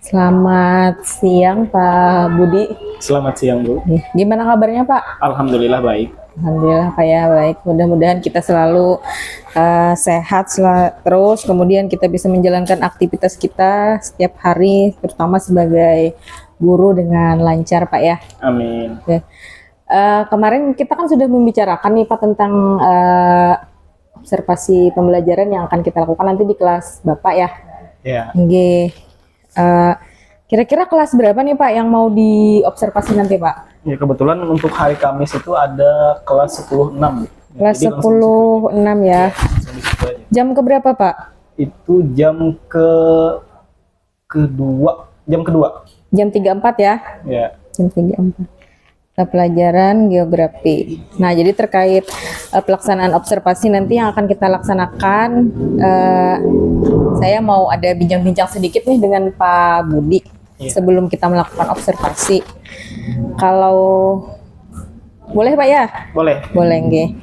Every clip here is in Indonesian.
Selamat siang Pak Budi. Selamat siang, Bu. Gimana kabarnya Pak? Alhamdulillah baik. Alhamdulillah Pak ya baik. Mudah-mudahan kita selalu sehat terus. Kemudian kita bisa menjalankan aktivitas kita setiap hari, terutama sebagai guru dengan lancar Pak ya. Amin. Oke. Kemarin kita kan sudah membicarakan nih Pak tentang observasi pembelajaran yang akan kita lakukan nanti di kelas Bapak ya. Ya. Oke. Kira-kira kelas berapa nih Pak yang mau diobservasi nanti Pak? Ya, kebetulan untuk hari Kamis itu ada kelas 10.6. Kelas 10.6 ya. Jam keberapa Pak? Itu jam kedua. Jam 3.4 ya? Ya. Jam 3.4. Kita pelajaran geografi. Nah, jadi terkait pelaksanaan observasi nanti yang akan kita laksanakan, saya mau ada bincang-bincang sedikit nih dengan Pak Budi sebelum kita melakukan observasi. Kalau boleh Pak ya? Boleh. Boleh nggih.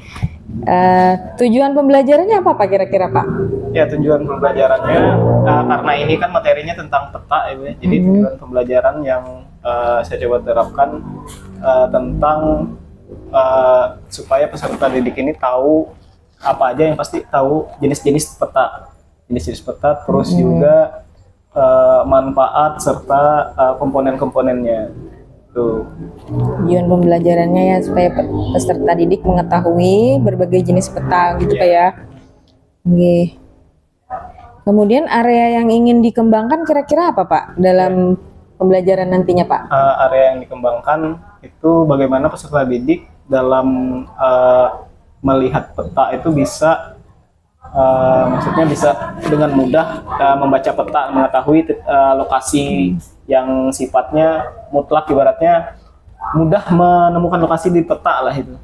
Tujuan pembelajarannya apa Pak kira-kira Pak? Ya, tujuan pembelajarannya karena ini kan materinya tentang peta ya, Bu. Jadi tujuan pembelajaran yang saya coba terapkan tentang supaya peserta didik ini tahu apa aja, yang pasti tahu jenis-jenis peta, terus juga manfaat serta komponen-komponennya. Tuh. Tujuan pembelajarannya ya supaya peserta didik mengetahui berbagai jenis peta gitu Pak ya. Oke. Kemudian area yang ingin dikembangkan kira-kira apa Pak dalam pembelajaran nantinya Pak? Area yang dikembangkan itu bagaimana peserta didik dalam melihat peta itu bisa maksudnya bisa dengan mudah membaca peta, mengetahui lokasi yang sifatnya mutlak, ibaratnya mudah menemukan lokasi di peta lah itu.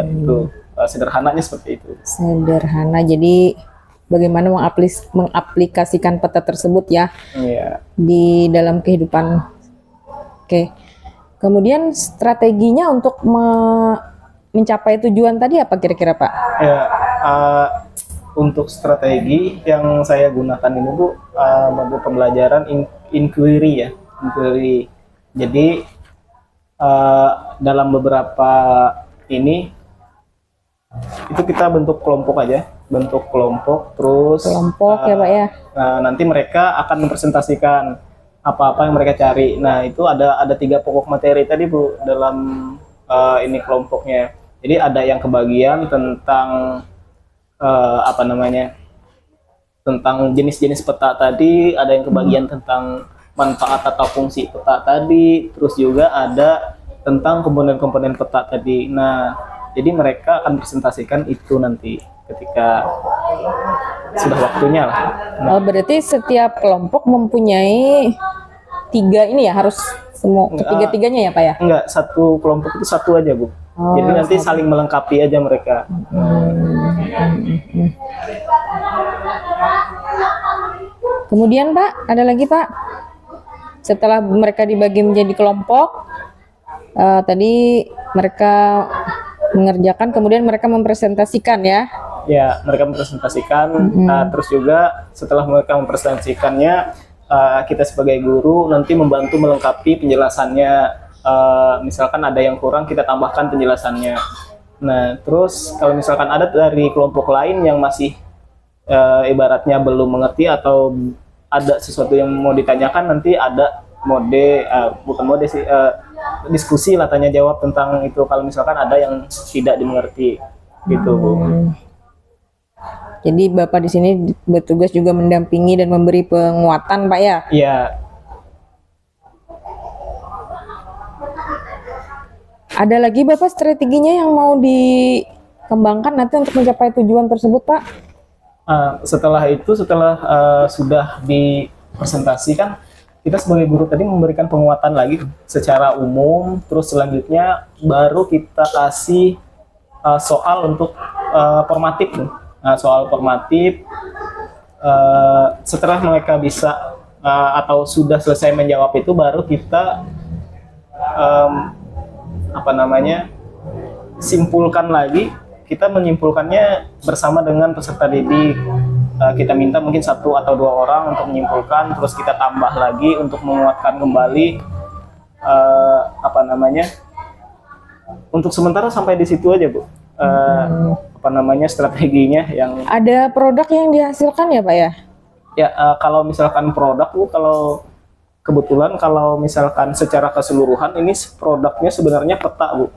Itu sederhananya seperti itu. Sederhana, jadi bagaimana mengaplikasikan peta tersebut ya di dalam kehidupan. Oke. Kemudian strateginya untuk mencapai tujuan tadi apa kira-kira Pak? Ya, untuk strategi yang saya gunakan ini Bu, modul pembelajaran inquiry ya, inquiry. Jadi dalam beberapa ini itu kita bentuk kelompok aja, terus kelompok ya Pak ya. Nanti mereka akan mempresentasikan apa-apa yang mereka cari. Nah, itu ada 3 pokok materi tadi Bu dalam ini kelompoknya. Jadi ada yang kebagian tentang tentang jenis-jenis peta tadi, ada yang kebagian tentang manfaat atau fungsi peta tadi, terus juga ada tentang komponen-komponen peta tadi. Nah, jadi mereka akan presentasikan itu nanti ketika sudah waktunya lah. Nah, berarti setiap kelompok mempunyai 3 ini ya, harus semua ketiga-tiganya ya Pak ya? Enggak, satu kelompok itu satu aja Bu. Jadi nanti saling melengkapi aja mereka. Kemudian Pak, ada lagi Pak. Setelah mereka dibagi menjadi kelompok, tadi mereka mengerjakan, kemudian mereka mempresentasikan ya? Ya, mereka mempresentasikan. Terus juga setelah mereka mempresentasikannya, kita sebagai guru nanti membantu melengkapi penjelasannya. Misalkan ada yang kurang, kita tambahkan penjelasannya. Nah, terus kalau misalkan ada dari kelompok lain yang masih ibaratnya belum mengerti atau ada sesuatu yang mau ditanyakan, nanti ada diskusi lah, tanya jawab tentang itu kalau misalkan ada yang tidak dimengerti gitu Bu. Jadi Bapak di sini bertugas juga mendampingi dan memberi penguatan Pak ya? Iya. Ada lagi Bapak strateginya yang mau dikembangkan nanti untuk mencapai tujuan tersebut Pak? Setelah sudah dipresentasikan, kita sebagai guru tadi memberikan penguatan lagi secara umum, terus selanjutnya baru kita kasih soal untuk formatif. Soal formatif, setelah mereka bisa atau sudah selesai menjawab itu, baru kita simpulkan lagi. Kita menyimpulkannya bersama dengan peserta didik. kita minta mungkin 1 atau 2 orang untuk menyimpulkan, terus kita tambah lagi untuk menguatkan kembali apa namanya. Untuk sementara sampai di situ aja Bu. Apa namanya strateginya yang Ada produk yang dihasilkan ya Pak ya? ya kalau misalkan produk Bu, kalau kebetulan kalau misalkan secara keseluruhan ini produknya sebenarnya peta Bu.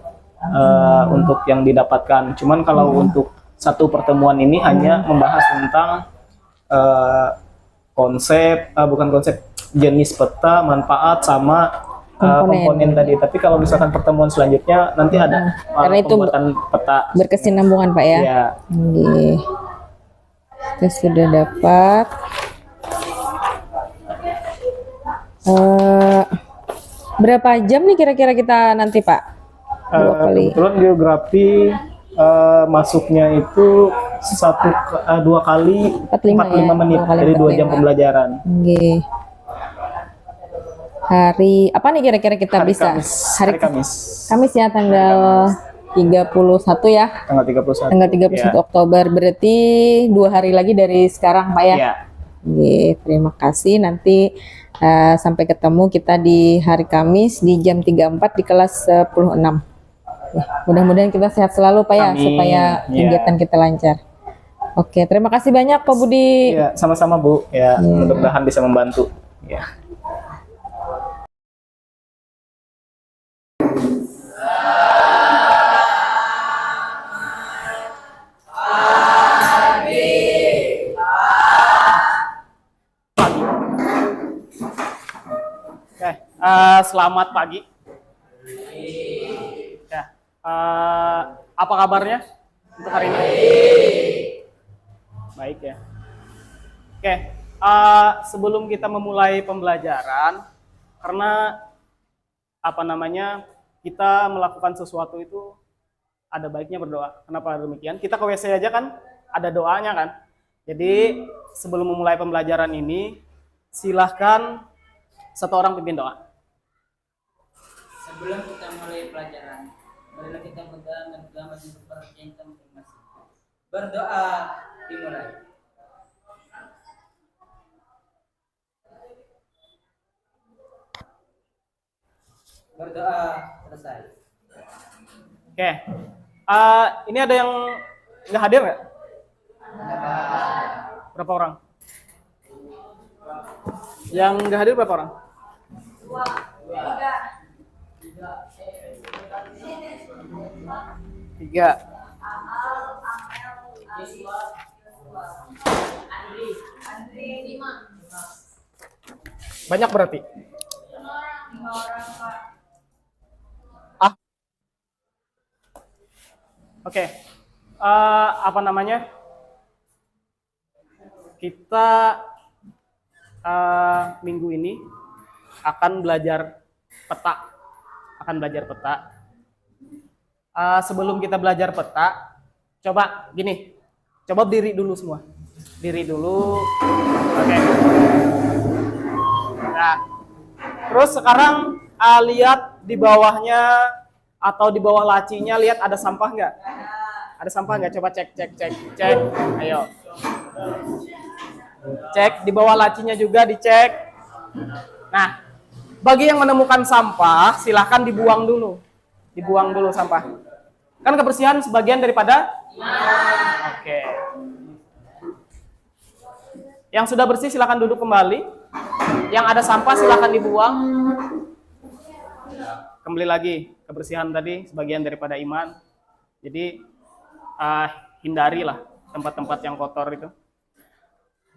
Untuk yang didapatkan. Cuman kalau untuk satu pertemuan ini hanya membahas tentang konsep, bukan konsep, jenis peta, manfaat sama komponen tadi. Tapi kalau misalkan pertemuan selanjutnya nanti ada Karena itu pembuatan peta. berkesinambungan Pak ya? Ya. Oke. Kita sudah dapat. Berapa jam nih kira-kira kita nanti Pak? 2 kali. Kebetulan geografi masuknya itu 2 kali 45 menit, 2 kali jadi 2 jam 45. pembelajaran. Oke. Hari apa nih kira-kira kita Hari bisa? Kamis. Hari Kamis. Kamis ya tanggal 31 ya. Tanggal 31. Tanggal 31 Ya. Oktober, berarti 2 hari lagi dari sekarang Pak ya. Ya. Oke, terima kasih. Nanti sampai ketemu kita di hari Kamis di jam 34 di kelas 10.6. Ya, mudah-mudahan kita sehat selalu Pak ya, Amin. supaya kegiatan kita lancar. Oke, terima kasih banyak Pak Budi. Ya, sama-sama Bu. Ya, mudah-mudahan bisa membantu. Ya. Oke, selamat pagi. Ya, apa kabarnya untuk hari ini? Baik ya. Oke, sebelum kita memulai pembelajaran, karena apa namanya, kita melakukan sesuatu itu ada baiknya berdoa. Kenapa demikian? Kita ke WC aja kan, ada doanya kan. Jadi sebelum memulai pembelajaran ini, silahkan satu orang pimpin doa. Sebelum kita mulai pelajaran, marilah kita berdoa dan berdoa untuk perhatian kita masing-masing. Berdoa dimulai. Berdoa selesai. Oke, ini ada yang nggak hadir nggak? Berapa orang? Yang nggak hadir berapa orang? 3. Banyak berarti? Oke. Apa namanya? Kita minggu ini akan belajar peta. Sebelum kita belajar peta, coba gini. Coba berdiri dulu semua. Diri dulu. Oke. Nah, terus sekarang lihat di bawahnya atau di bawah lacinya, lihat ada sampah nggak? Ada sampah nggak? Coba cek. Ayo. Cek di bawah lacinya juga, dicek. Nah, bagi yang menemukan sampah, silahkan dibuang dulu. Dibuang dulu sampah. Kan kebersihan sebagian daripada? Oke. Yang sudah bersih silahkan duduk kembali. Yang ada sampah silahkan dibuang. Kembali lagi, kebersihan tadi sebagian daripada iman. Jadi hindarilah tempat-tempat yang kotor itu.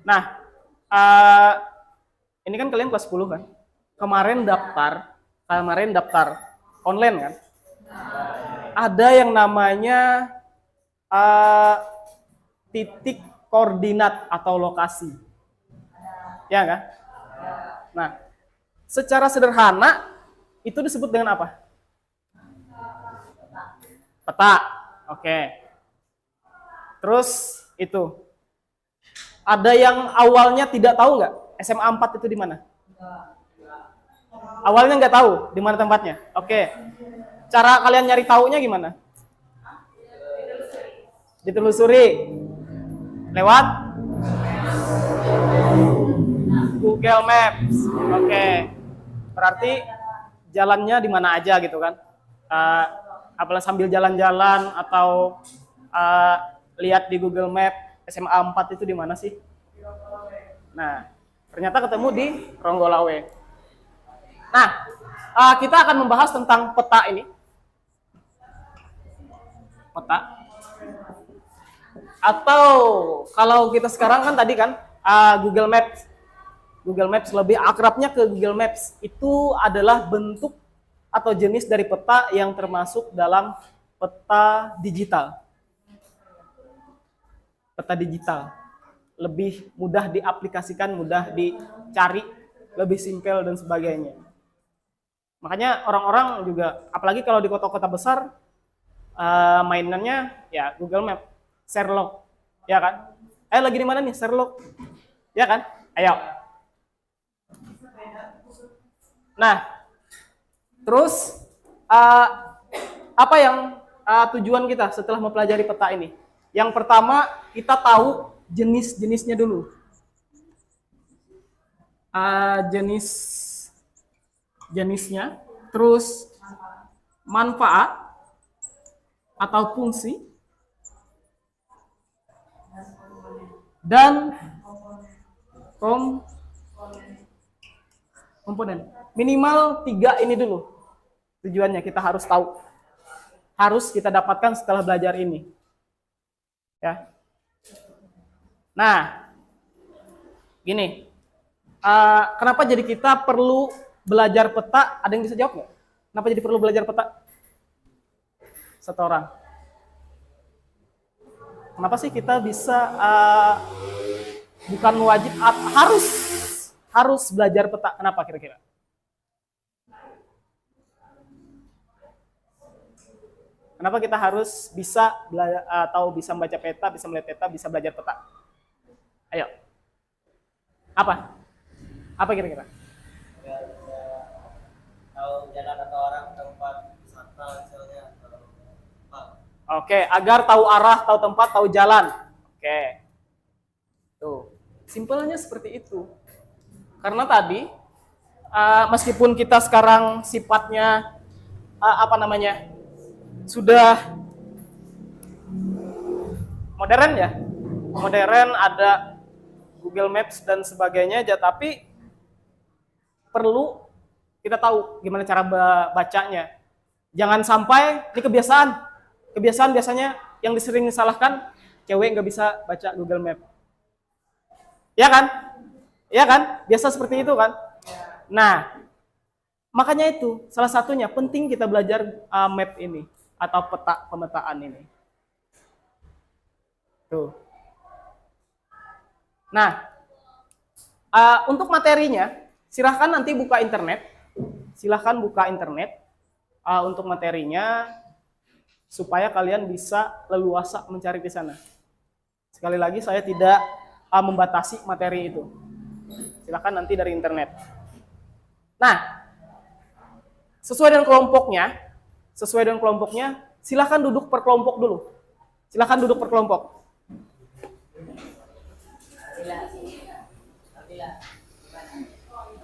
Nah, ini kan kalian kelas 10 kan? Kemarin daftar online kan? Ada yang namanya titik koordinat atau lokasi. Ya kan? Nah, secara sederhana itu disebut dengan apa? Peta. Oke. Terus itu. Ada yang awalnya tidak tahu nggak? SMA 4 itu di mana? Awalnya nggak tahu di mana tempatnya. Oke. Cara kalian nyari taunya gimana? Ditelusuri. Lewat Google Maps. Oke. Berarti jalannya di mana aja gitu kan? Apalagi sambil jalan-jalan atau lihat di Google Map SMA 4 itu di mana sih? Nah, ternyata ketemu di Ronggolawe. Nah, kita akan membahas tentang peta ini. Peta. Atau kalau kita sekarang kan tadi kan Google Maps. Google Maps lebih akrabnya ke Google Maps. Itu adalah bentuk atau jenis dari peta yang termasuk dalam peta digital. Peta digital. Lebih mudah diaplikasikan, mudah dicari, lebih simpel dan sebagainya. Makanya orang-orang juga, apalagi kalau di kota-kota besar, mainannya ya Google Map, Sherlock, ya kan? Lagi di mana nih Sherlock? Ya kan? Ayo. Nah, terus apa yang tujuan kita setelah mempelajari peta ini? Yang pertama, kita tahu jenis-jenisnya dulu. Jenisnya, terus manfaat atau fungsi, dan komponen. Minimal 3 ini dulu tujuannya, kita harus tahu. Harus kita dapatkan setelah belajar ini. Ya. Nah, gini. Kenapa jadi kita perlu belajar peta? Ada yang bisa jawab nggak? Kenapa jadi perlu belajar peta? Satu orang. Kenapa sih kita bisa bukan wajib, harus belajar peta? Kenapa kira-kira? Kenapa kita harus bisa bisa membaca peta, bisa melihat peta, bisa belajar peta? Ayo. Apa? Apa kira-kira? Biar bisa tahu jalan atau orang, tempat wisata misalnya, atau apa. Oke, agar tahu arah, tahu tempat, tahu jalan. Oke. Tuh, simpelnya seperti itu. Karena tadi, meskipun kita sekarang sifatnya, sudah modern ya, modern, ada Google Maps dan sebagainya, tapi perlu kita tahu gimana cara bacanya. Jangan sampai, ini kebiasaan biasanya yang sering disalahkan, cewek nggak bisa baca Google Map. Ya kan? Ya kan? Biasa seperti itu kan? Nah, makanya itu salah satunya penting kita belajar map ini atau peta pemetaan ini. Tuh. Nah, untuk materinya silahkan nanti buka internet. Silahkan buka internet untuk materinya supaya kalian bisa leluasa mencari di sana. Sekali lagi saya tidak membatasi materi itu. Silahkan nanti dari internet. Nah, sesuai dengan kelompoknya, silahkan duduk per kelompok dulu. Silahkan duduk per kelompok.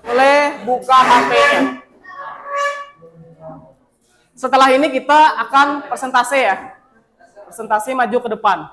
Boleh buka HP-nya. Setelah ini kita akan presentasi ya. Presentasi maju ke depan.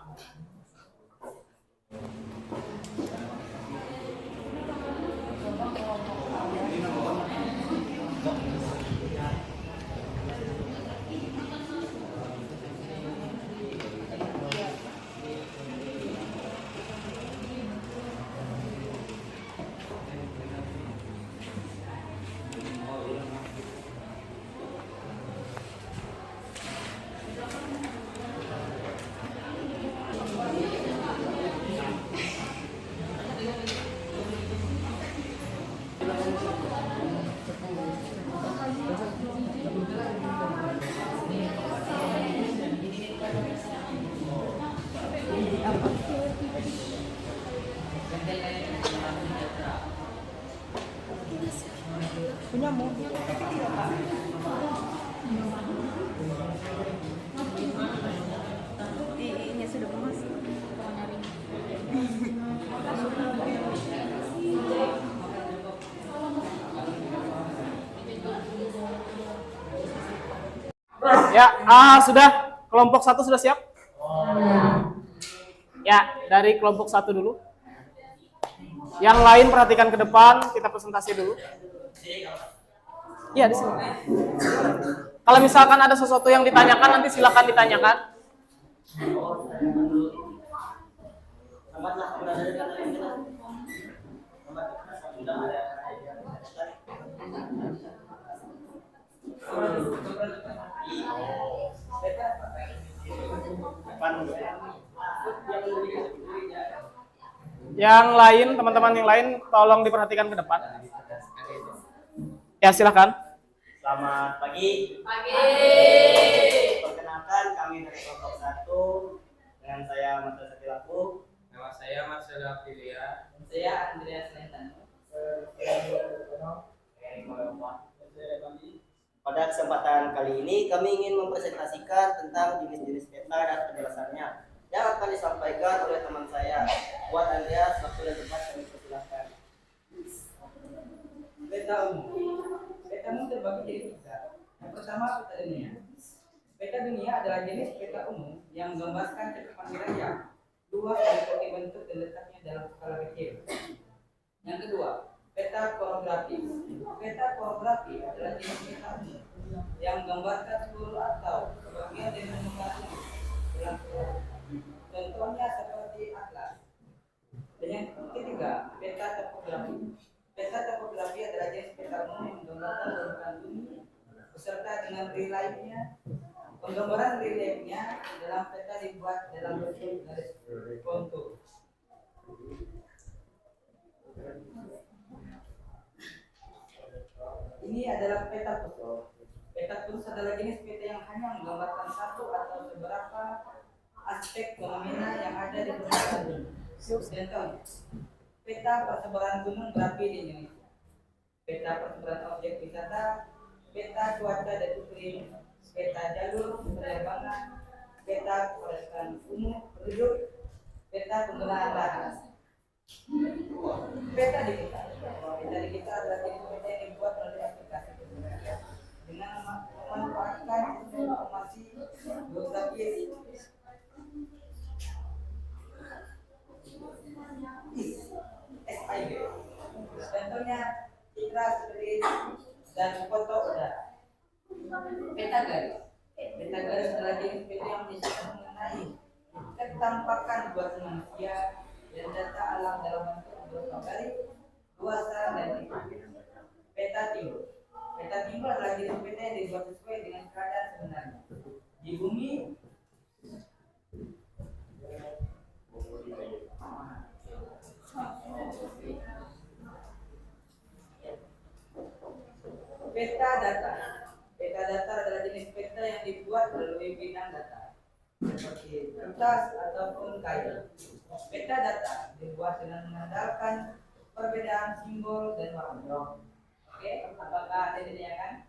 Punya mobil tapi tidak Pak. Ini sudah masuk. Ya, sudah. Kelompok 1 sudah siap? Ya, dari kelompok 1 dulu. Yang lain perhatikan ke depan, kita presentasi dulu. Iya, di sini. Kalau misalkan ada sesuatu yang ditanyakan, nanti silakan ditanyakan. Yang lain, teman-teman yang lain, tolong diperhatikan ke depan. Ya, silakan. Selamat pagi. Perkenalkan, kami dari kelompok 1 dengan saya Marcel Satilaku. Nama saya Marcelo Aprilia. Saya Andreas Lentano. Pada kesempatan kali ini kami ingin mempresentasikan tentang jenis-jenis peta dan penjelasannya yang akan disampaikan oleh teman saya. Buat Andreas, waktu dan tempat kami persilahkan. Peta umum. Peta umum terbagi jadi 3. Yang pertama peta dunia. Peta dunia adalah jenis peta umum yang menggambarkan cakupan wilayah luas mengikuti bentuk dan letaknya dalam skala kecil. Yang kedua, peta topografis. Peta topografi adalah jenis peta umum yang menggambarkan seluruh atau sebagian dari permukaan bumi dalam seluruh. Contohnya seperti atlas. Dan yang ketiga, peta topografi. Peta topografi adalah jenis peta umum yang menggambarkan permukaan bumi beserta dengan reliefnya. Penggambaran reliefnya dalam peta dibuat dalam bentuk garis kontur. Ini adalah peta khusus. Peta khusus adalah jenis peta yang hanya menggambarkan satu atau beberapa aspek fenomena yang ada di permukaan bumi. Contohnya, peta persebaran gunung berapi di Indonesia, peta persebaran objek wisata, peta cuaca dan iklim, peta jalur penerbangan, peta keforestran umum penduduk, peta penggunaan lahan. Peta digital. Peta digital adalah jenis peta yang dibuat melalui aplikasi dengan memanfaatkan informasi geografis SIG. Contohnya ikrar seperti dan foto udara. Peta garis. Peta garis adalah jenis peta yang menjelaskan mengenai ketampakan buat manusia dan data alam dalam bentuk berupa garis, luasan dan titik. Peta timbul. Peta timbul adalah jenis peta yang dibuat sesuai dengan keadaan sebenarnya di bumi. Peta data. Peta data adalah jenis peta yang dibuat melalui bidang data seperti kertas ataupun kayu. Peta data dibuat dengan mengandalkan perbedaan simbol dan warna. Oke, apakah ada ditanyakan?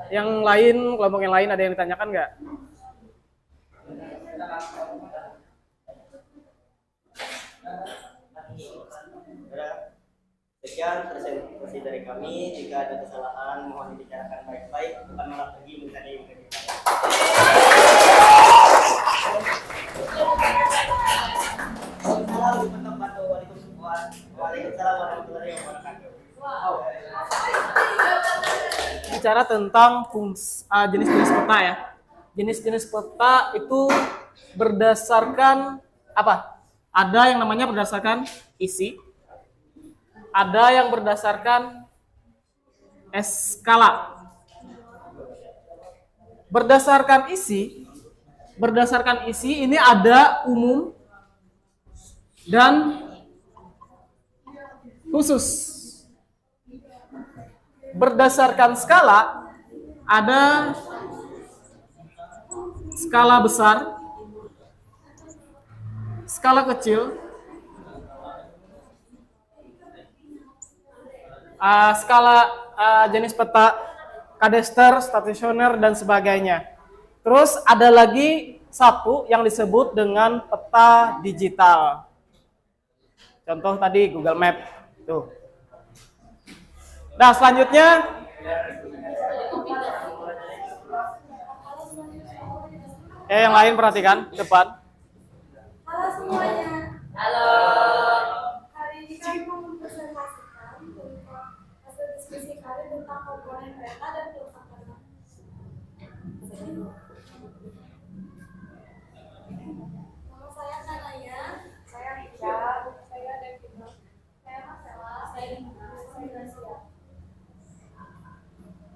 Yang lain, kelompok yang lain ada yang ditanyakan nggak? Sekian presentasi dari kami. Jika ada kesalahan mohon dibicarakan baik-baik, bukan malah pergi mencari kita. Waalaikumsalam warahmatullahi wabarakatuh. Bicara tentang jenis-jenis peta ya. Jenis-jenis peta itu berdasarkan apa? Ada yang namanya berdasarkan isi, ada yang berdasarkan skala. Berdasarkan isi ini ada umum dan khusus. Berdasarkan skala ada skala besar, skala kecil, skala jenis peta kadester, stasioner, dan sebagainya. Terus ada lagi satu yang disebut dengan peta digital. Contoh tadi Google Map. Tuh. Nah, selanjutnya yang lain perhatikan depan. Halo semuanya. Halo. Hari ini kami mau mempresentasikan hasil diskusi kami tentang komponen peta dan peletakannya. Nama saya Kanaya, saya Richard, saya Devina, saya Marcella, saya Dina, saya Gracia.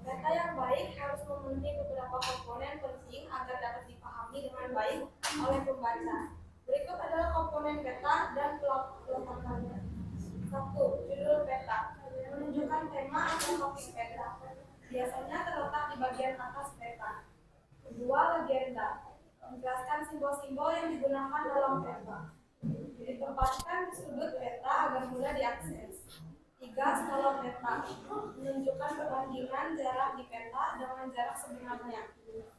Peta yang baik harus memenuhi beberapa komponen penting agar dapat dipahami dengan baik oleh pembaca. Berikut adalah komponen peta dan peletakannya. 1. Judul peta menunjukkan tema atau topik peta. Biasanya terletak di bagian atas peta. 2. Legenda menjelaskan simbol-simbol yang digunakan dalam peta. Ditempatkan di sudut peta agar mudah diakses. 3. Skala peta menunjukkan perbandingan jarak di peta dengan jarak sebenarnya.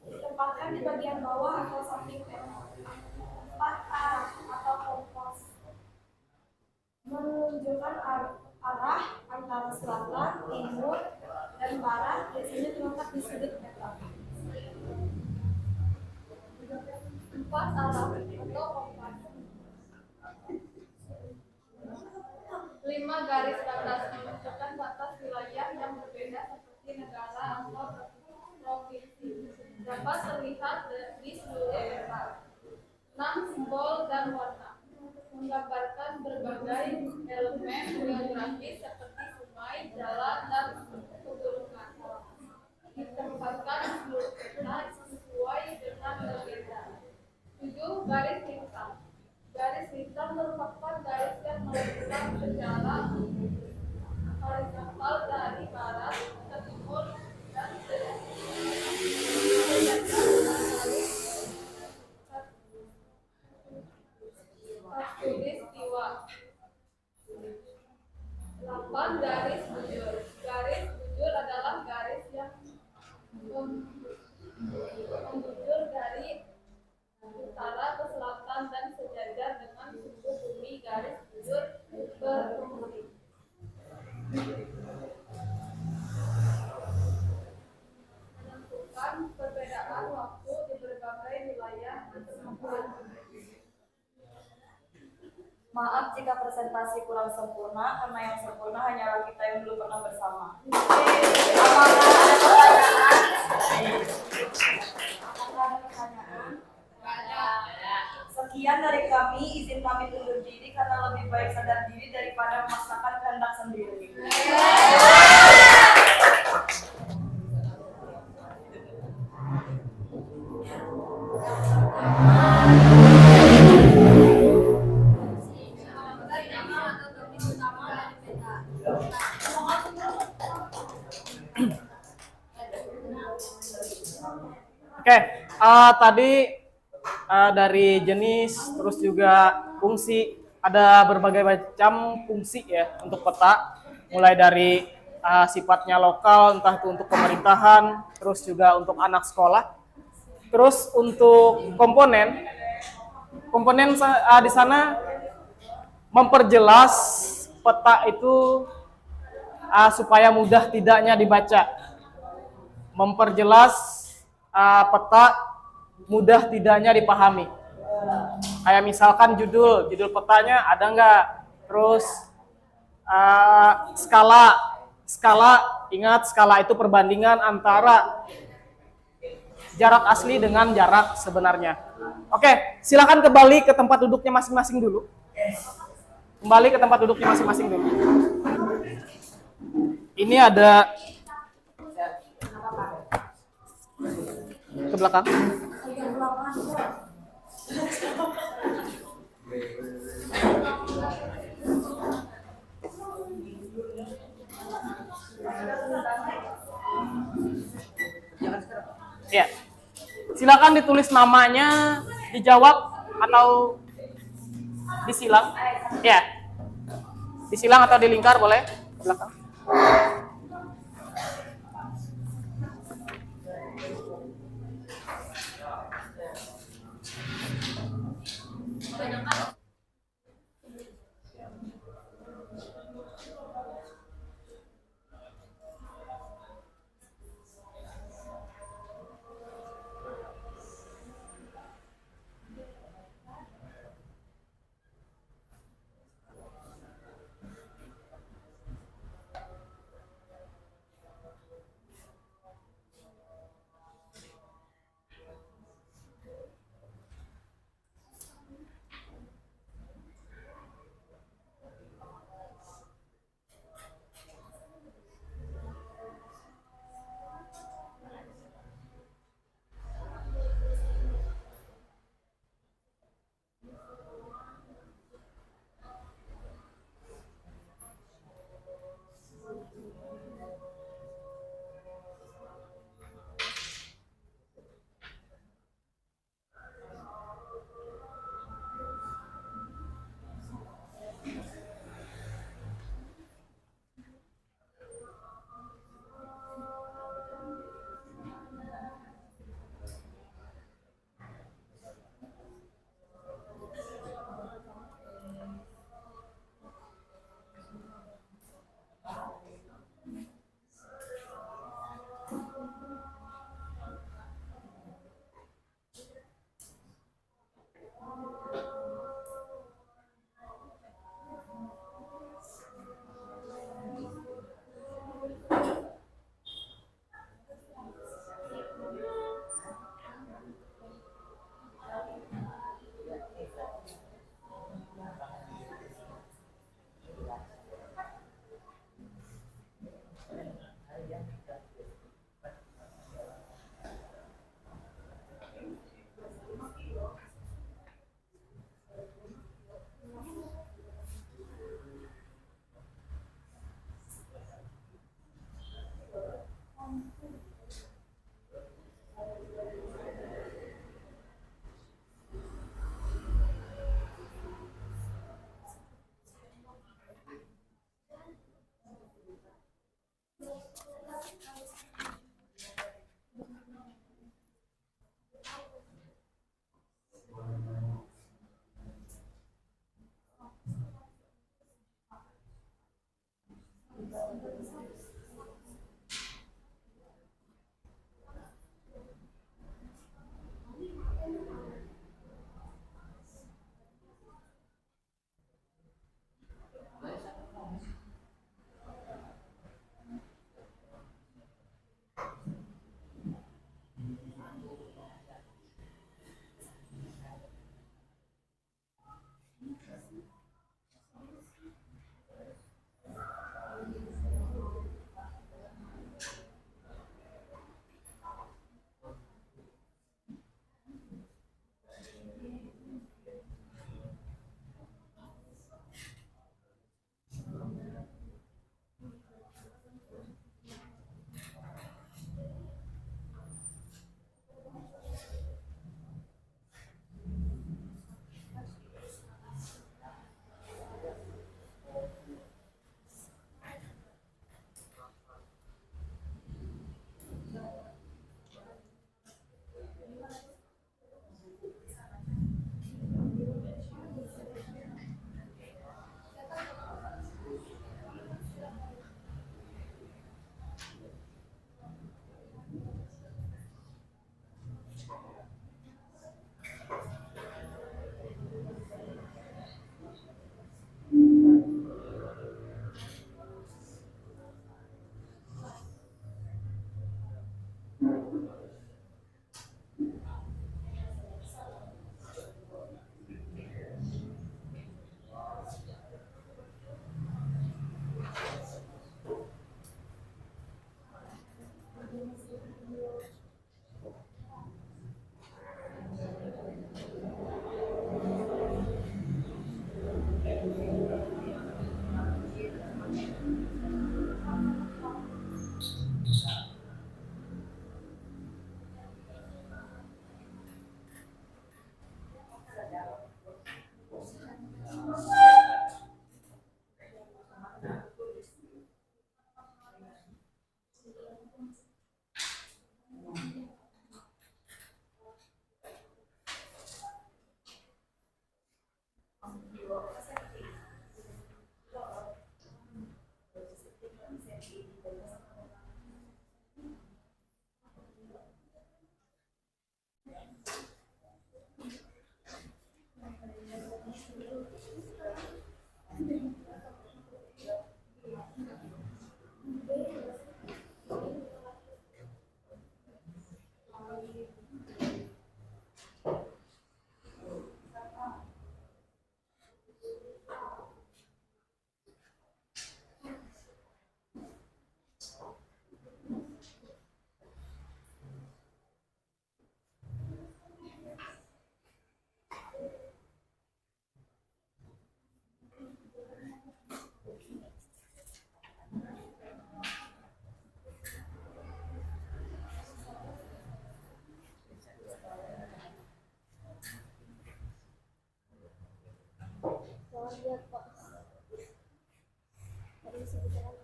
Ditempatkan di bagian bawah atau samping peta. 4. Arah atau kompas menunjukkan arah antara selatan, timur, dan barat, biasanya terletak di sudut peta. 4. Arah atau kompas 5. Garis batas menunjukkan batas wilayah yang berbeda seperti negara atau provinsi, dapat terlihat di seluruh peta. 6. Simbol dan warna menggambarkan berbagai elemen geografis seperti sungai, jalan, dan pegunungan. Ditempatkan di seluruh peta sesuai dengan legenda. 7. Garis lintang. Garis lintang merupakan garis yang melintang secara horizontal dari barat ke timur dan Khatulistiwa. 8. Garis bujur. Garis bujur adalah garis yang membujur dari utara ke selatan dan sejajar dengan suku bumi. Garis bujur berpenghuni. Menentukan perbedaan waktu di berbagai wilayah tersebut. Maaf jika presentasi kurang sempurna, karena yang sempurna hanyalah kita yang dulu pernah bersama. Apakah ada pertanyaan? Sekian dari kami, izin kami undur diri karena lebih baik sadar diri daripada memaksakan kehendak sendiri. Oke, tadi dari jenis terus juga fungsi, ada berbagai macam fungsi ya untuk peta, mulai dari sifatnya lokal, entah itu untuk pemerintahan, terus juga untuk anak sekolah. Terus untuk komponen di sana memperjelas peta itu supaya mudah tidaknya dibaca, memperjelas peta mudah tidaknya dipahami. Kayak misalkan judul petanya ada nggak, terus skala, ingat skala itu perbandingan antara jarak asli dengan jarak sebenarnya. Oke, silakan kembali ke tempat duduknya masing-masing dulu. Kembali ke tempat duduknya masing-masing dulu. Ini ada ke belakang. Ya. Silakan ditulis namanya, dijawab atau disilang. Ya. Disilang atau dilingkar boleh ke belakang. Lihat Pak. Tadi sebutan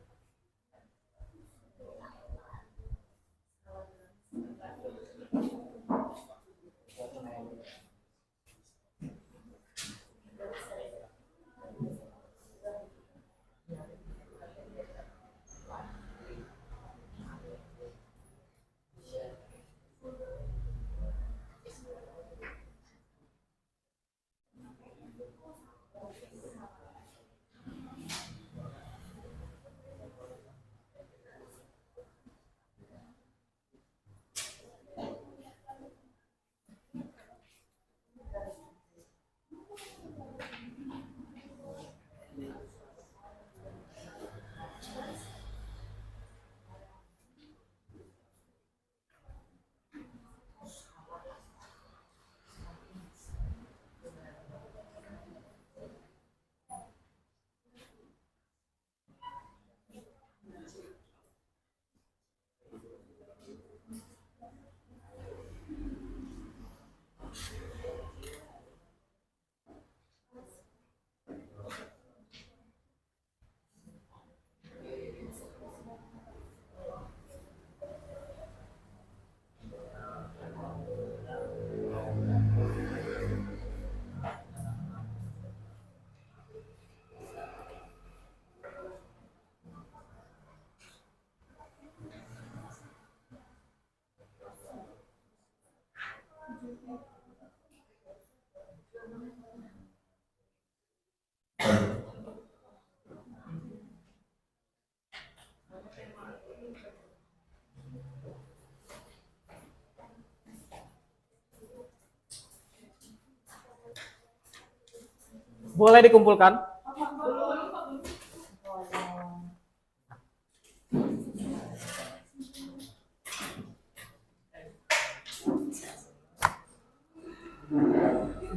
Boleh dikumpulkan?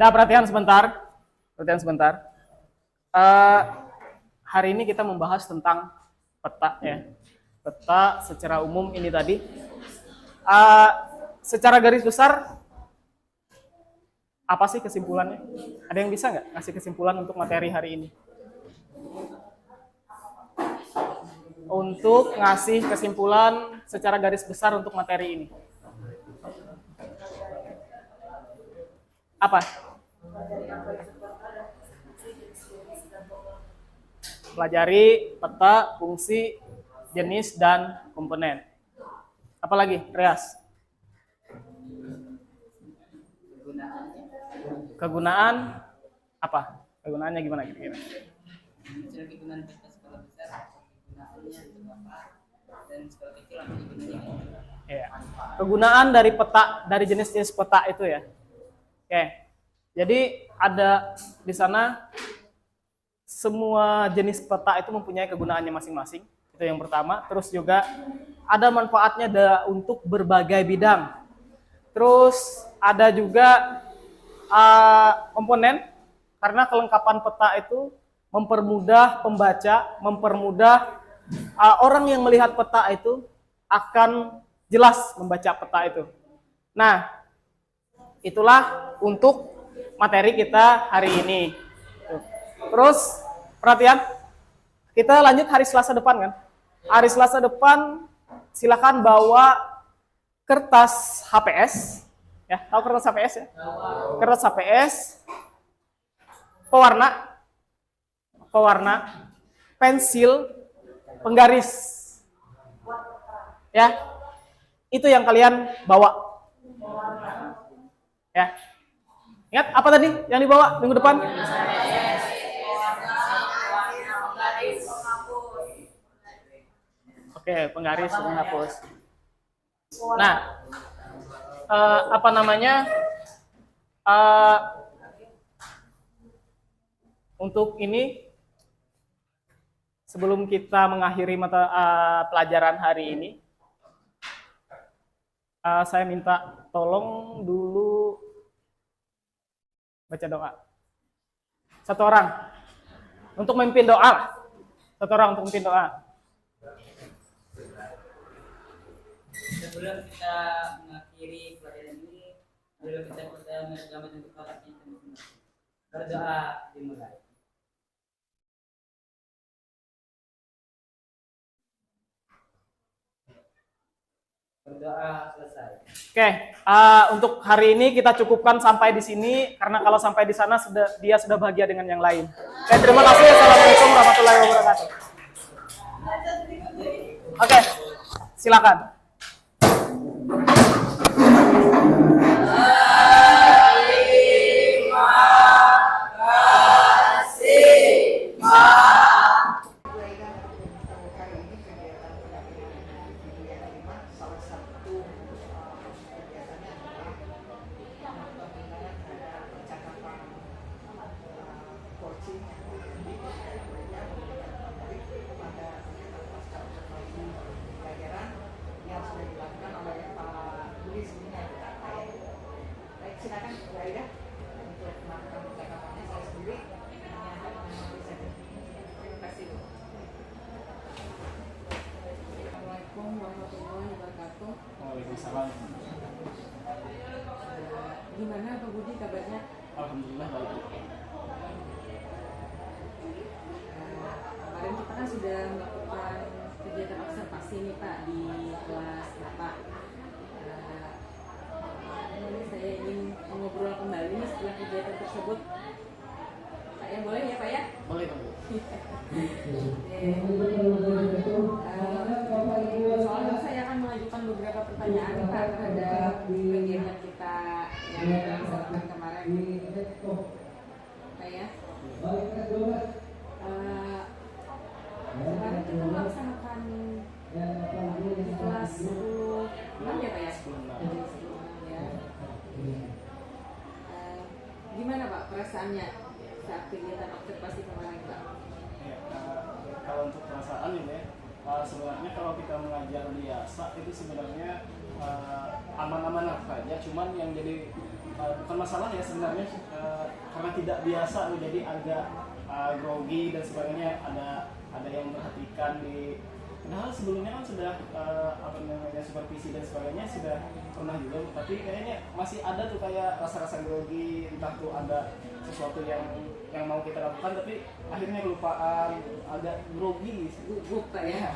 Udah, perhatian sebentar. Perhatian sebentar. Hari ini kita membahas tentang peta ya. Peta secara umum ini tadi. Secara garis besar, apa sih kesimpulannya? Ada yang bisa nggak ngasih kesimpulan untuk materi hari ini? Untuk ngasih kesimpulan secara garis besar untuk materi ini. Apa? Pelajari peta, fungsi, jenis, dan komponen. Apalagi, Reas? Kegunaan apa? Kegunaannya gimana kira-kira? Kegunaan peta skala besar, kegunaannya untuk apa, dan skala kecil apa gunanya? Ya. Kegunaan dari peta, dari jenis-jenis peta itu ya. Oke. Jadi ada di sana semua jenis peta itu mempunyai kegunaannya masing-masing. Kita Itu yang pertama. Terus juga ada manfaatnya untuk berbagai bidang. Terus ada juga komponen, karena kelengkapan peta itu mempermudah pembaca, mempermudah orang yang melihat peta itu akan jelas membaca peta itu. Nah, itulah untuk materi kita hari ini. Terus perhatian, kita lanjut hari Selasa depan kan. Hari Selasa depan silakan bawa kertas HPS, ya, tahu kertas HPS ya? Kertas HPS, pewarna, pensil, penggaris, ya, itu yang kalian bawa, ya. Ingat apa tadi yang dibawa minggu depan? Oke, penggaris, penghapus. Nah, apa namanya? Untuk ini, sebelum kita mengakhiri mata pelajaran hari ini, saya minta tolong dulu baca doa. Satu orang untuk memimpin doa. Satu orang untuk memimpin doa. Sebelum kita mengakhiri pelajaran ini, marilah kita menerjemahkan untuk para kita berdoa dimulai. Berdoa selesai. Oke, untuk hari ini kita cukupkan sampai di sini, karena kalau sampai di sana dia sudah bahagia dengan yang lain. Oke, terima kasih. Assalamualaikum warahmatullahi wabarakatuh. Oke, silakan. Assalamualaikum warahmatullahi wabarakatuh. Waalaikumsalam. Gimana Pak Budi kabarnya? Alhamdulillah baik. Kemarin kita kan sudah melakukan kegiatan observasi nih Pak di kelas Bapak. Ini saya ingin mengobrol kembali nih setelah kegiatan tersebut. Pak ya, boleh ya Pak ya? Boleh, Pak. Soalnya saya akan mengajukan beberapa pertanyaan Pak terhadap kegiatan kita yang kita laksanakan kemarin. Pak ya. Kemarin kita melaksanakan di kelas 10 ya Pak ya? 10 ya. Gimana Pak perasaannya saat kegiatan observasi kemarin Pak? Ya, kalau untuk perasaan ini ya, sebenarnya kalau kita mengajar biasa itu sebenarnya aman-aman saja, cuman yang jadi bukan masalah ya sebenarnya, karena tidak biasa jadi agak grogi dan sebagainya, ada yang memperhatikan di, padahal sebelumnya kan sudah apa namanya supervisi dan sebagainya sudah pernah juga, tapi kayaknya masih ada tuh kayak rasa-rasa grogi, entah tuh ada sesuatu yang mau kita lakukan tapi akhirnya kelupaan, agak grogi Gugup Pak ya.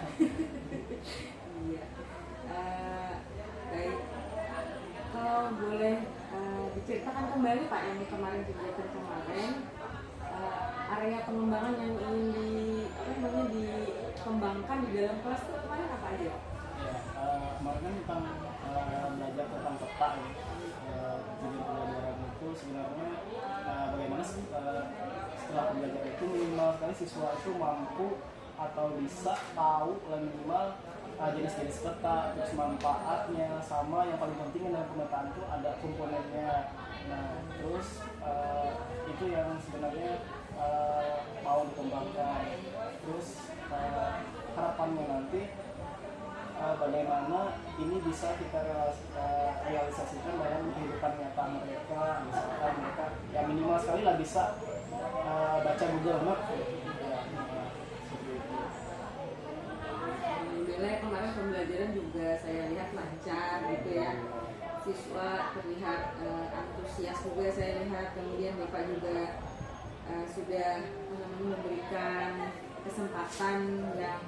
Iya. Baik. Kalau boleh diceritakan kembali Pak yang kemarin kegiatan kemarin, area pengembangan yang ingin dikembangkan di dalam kelas itu kemarin apa aja? Ya, kemarin kan tentang belajar tentang peta ya. Jadi pelajaran itu sebenarnya bagaimana setelah pembelajaran itu minimal sekali siswa itu mampu atau bisa tahu minimal jenis-jenis peta, terus manfaatnya, sama yang paling penting dalam pemetaan itu ada komponennya. Nah, terus itu yang sebenarnya mau dikembangkan. Terus harapannya nanti bagaimana ini bisa kita realisasikan dalam kehidupan nyata mereka. Misalkan mereka ya minimal sekali lah bisa baca Google Maps ya, seperti itu. Alhamdulillah kemarin pembelajaran juga saya lihat lancar gitu ya. Siswa terlihat antusias juga saya lihat. Kemudian Bapak juga sudah memberikan kesempatan yang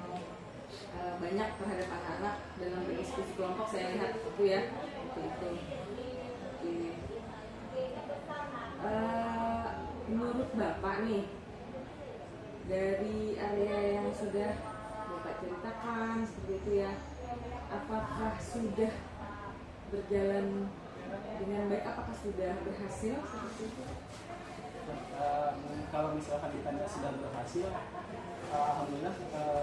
banyak terhadap anak-anak dalam berdiskusi kelompok. Saya lihat itu ya, seperti itu. Oke. Menurut Bapak nih, dari area yang sudah Bapak ceritakan seperti itu ya, apakah sudah berjalan dengan baik? Apakah sudah berhasil seperti itu? Kalau misalkan ditanya sudah berhasil, alhamdulillah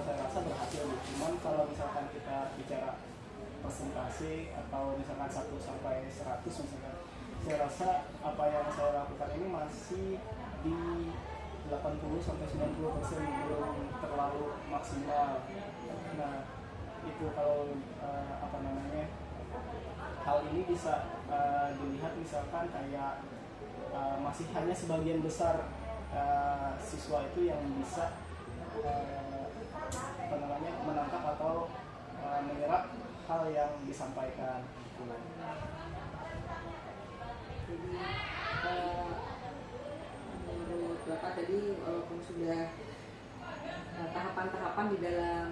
saya rasa berhasil. Cuman kalau misalkan kita bicara persentase atau misalkan 1 sampai 100 misalkan, saya rasa apa yang saya lakukan ini masih di 80 sampai 90%, belum terlalu maksimal. Nah, itu kalau hal ini bisa dilihat misalkan kayak masih hanya sebagian besar siswa itu yang bisa menangkap atau menyerap hal yang disampaikan. Jadi menurut Bapak tadi walaupun sudah tahapan-tahapan di dalam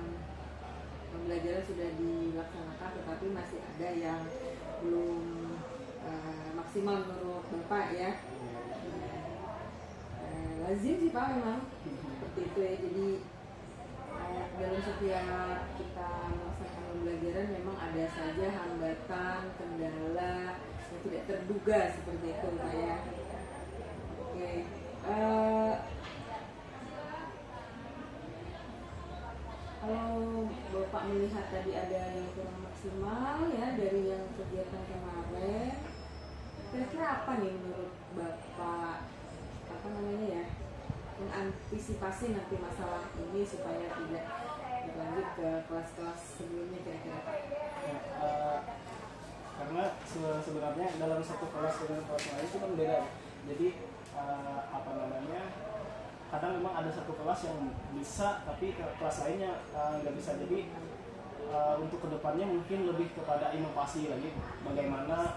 pembelajaran sudah dilaksanakan, tetapi masih ada yang belum maksimal menurut Bapak ya. Lazim sih Pak memang seperti itu ya. Jadi dalam setiap kita melaksanakan pembelajaran memang ada saja hambatan, kendala yang tidak terduga seperti itu Pak ya. Oke. Kalau Bapak melihat tadi ada yang kurang maksimal ya dari yang kegiatan kemarin, kira-kira apa nih menurut Bapak mengantisipasi nanti masalah ini supaya tidak berlanjut ke kelas-kelas sebelumnya kira-kira Pak? Karena sebenarnya dalam satu kelas dengan kelas lain itu kan beda. Jadi kadang memang ada satu kelas yang bisa tapi kelas lainnya nggak bisa. Jadi untuk kedepannya mungkin lebih kepada inovasi lagi, bagaimana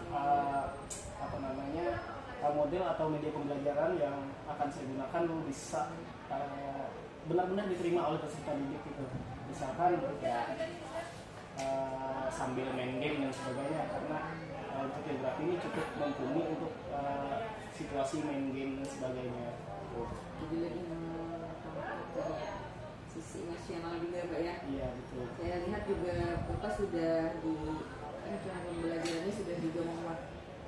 model atau media pembelajaran yang akan saya gunakan bisa benar-benar diterima oleh peserta didik gitu. Misalkan ya sambil main game dan sebagainya, karena untuk geografi ini cukup mumpuni untuk situasi main game dan sebagainya. Jadi lebih ke sisi nasional juga Pak ya? Iya betul. Saya lihat juga Bapak sudah di rencana pembelajarannya sudah juga memuat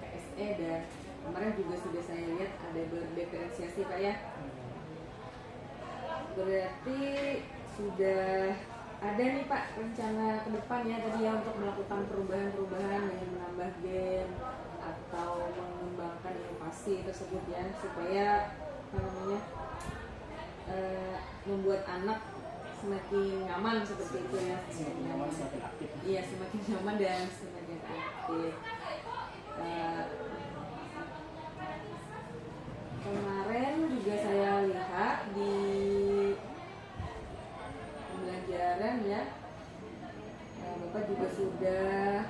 KSE dan kemarin juga sudah saya lihat ada berdiferensiasi Pak ya. Berarti sudah ada nih Pak rencana ke depan ya tadi ya untuk melakukan perubahan-perubahan dengan menambah game atau mengembangkan inovasi tersebut ya, supaya membuat anak semakin nyaman seperti itu ya. Semakin nyaman, semakin aktif. Iya, semakin nyaman dan semakin aktif. Kemarin juga saya lihat di pembelajaran ya, Bapak juga sudah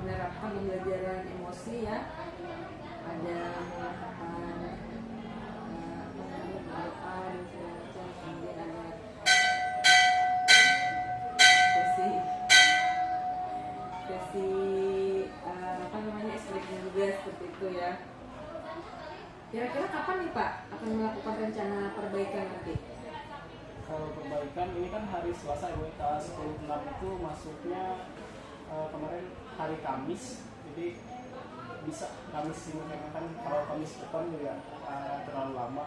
menerapkan pembelajaran emosi ya, ada menerapkan doa dan segala macam, kemudian ada sesi expression juga seperti itu ya. Kira-kira kapan nih Pak akan melakukan rencana perbaikan nanti? Kalau perbaikan ini kan hari Selasa ya, 10/6 itu masuknya kemarin hari Kamis, jadi bisa Kamis ini kan, kalau Kamis depan juga terlalu lama.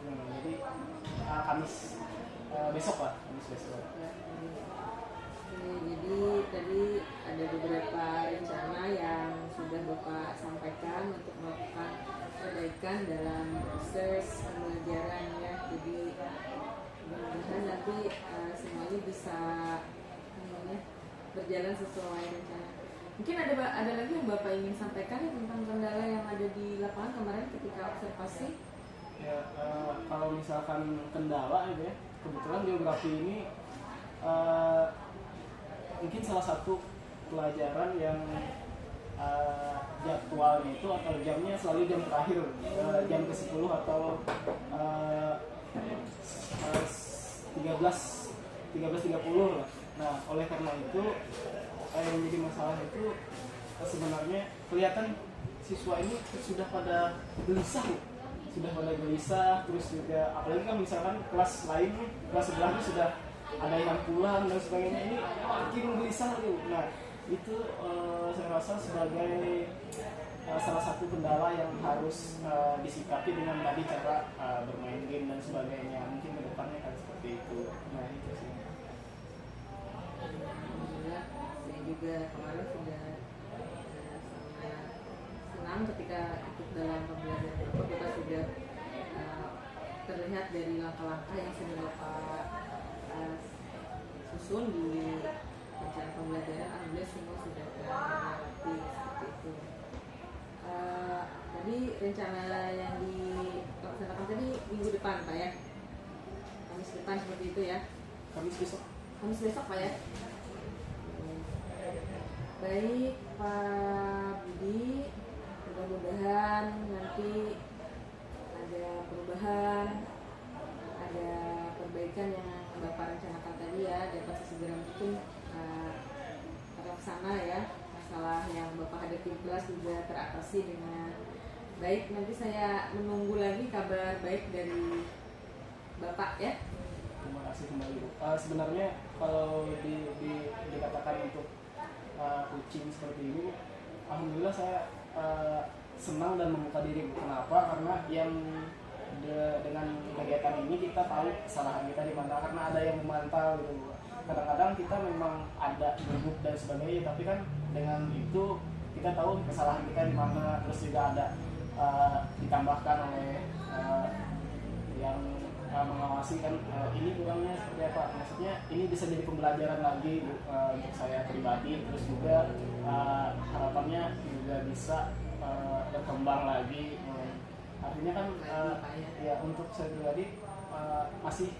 Jadi Kamis besok lah, Kamis besok. Jadi tadi ada beberapa rencana yang sudah Bapak sampaikan untuk melakukan perbaikan dalam proses pembelajaran ya. Jadi mudah-mudahan nanti semuanya bisa namanya berjalan sesuai rencana. Mungkin ada lagi yang Bapak ingin sampaikan tentang kendala yang ada di lapangan kemarin ketika observasi? Ya, kalau misalkan kendala gitu ya, kebetulan geografi ini mungkin salah satu pelajaran yang jadwalnya itu atau jamnya selalu jam terakhir, jam ke-10 atau 13.30 lah. Nah, oleh karena itu yang menjadi masalah itu sebenarnya kelihatan siswa ini sudah pada gelisah, terus juga apalagi kan misalkan kelas lain nih, kelas sebelah itu sudah ada yang pulang dan sebagainya, ini makin gelisah gitu. Nah, itu saya rasa sebagai salah satu kendala yang harus disikapi dengan tadi cara bermain game dan sebagainya. Mungkin kedepannya kan seperti itu. Nah, itu sih. Alhamdulillah, saya juga kemarin sudah sangat senang ketika ikut dalam pembelajaran Bapak. Kita sudah terlihat dari langkah-langkah yang sudah Bapak susun di rencana pembelajaran. Alhamdulillah semua sudah terlewati seperti itu. Tadi rencana yang dilaksanakan tadi minggu depan Pak ya, Kamis depan seperti itu ya. Kamis besok Pak ya. Baik Pak Budi, mudah-mudahan nanti ada perubahan, ada perbaikan yang Bapak rencanakan tadi ya, dapat sesegera mungkin terlaksana ya. Masalah yang Bapak hadapi di kelas juga teratasi dengan baik. Nanti saya menunggu lagi kabar baik dari Bapak ya. Terima kasih kembali Bu. Sebenarnya kalau dikatakan untuk coaching seperti ini, alhamdulillah saya senang dan membuka diri Bu. Kenapa? Karena dengan kegiatan ini kita tahu kesalahan kita di mana, karena ada yang memantau gitu Bu. Kadang-kadang kita memang ada gugup dan sebagainya, tapi kan dengan itu kita tahu kesalahan kita di mana, terus juga ada ditambahkan oleh yang mengawasi kan ini kurangnya seperti apa. Maksudnya ini bisa jadi pembelajaran lagi untuk saya pribadi, terus juga harapannya juga bisa berkembang lagi. Artinya kan ya untuk saya pribadi masih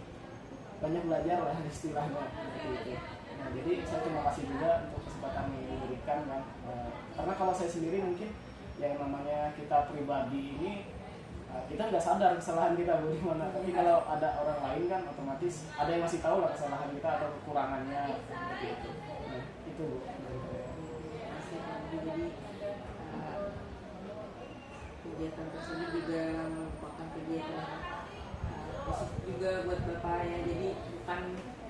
banyak belajar lah istilahnya gitu. Nah, jadi saya terima kasih juga untuk kesempatan yang diberikan kan. Karena kalau saya sendiri mungkin yang namanya kita pribadi ini kita nggak sadar kesalahan kita Bu di mana. Tapi kalau ada orang lain kan otomatis ada yang masih tahu lah kesalahan kita atau kekurangannya seperti itu. Nah, itu Bu. Jadi kegiatan tersebut juga merupakan kegiatan positif juga buat Bapak ya. Jadi bukan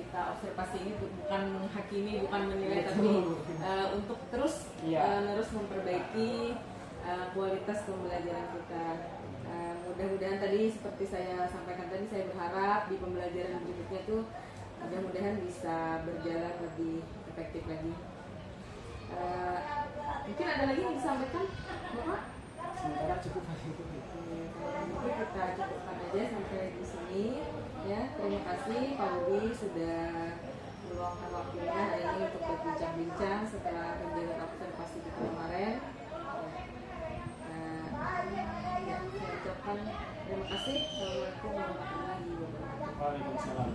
kita observasi ini bukan menghakimi, bukan menilai, tapi untuk terus memperbaiki kualitas pembelajaran kita. Mudah-mudahan tadi seperti saya sampaikan tadi, saya berharap di pembelajaran berikutnya tuh mudah-mudahan bisa berjalan lebih efektif lagi. Mungkin ada lagi yang disampaikan Bapak? Sementara cukup aja itu. Mungkin kita cukupkan aja sampai di sini ya. Terima kasih Pak Budi sudah meluangkan waktunya hari ini untuk berbincang-bincang setelah kegiatan observasi kita kemarin. Ya, saya ucapkan terima kasih. Assalamualaikum warahmatullahi wabarakatuh. Waalaikumsalam.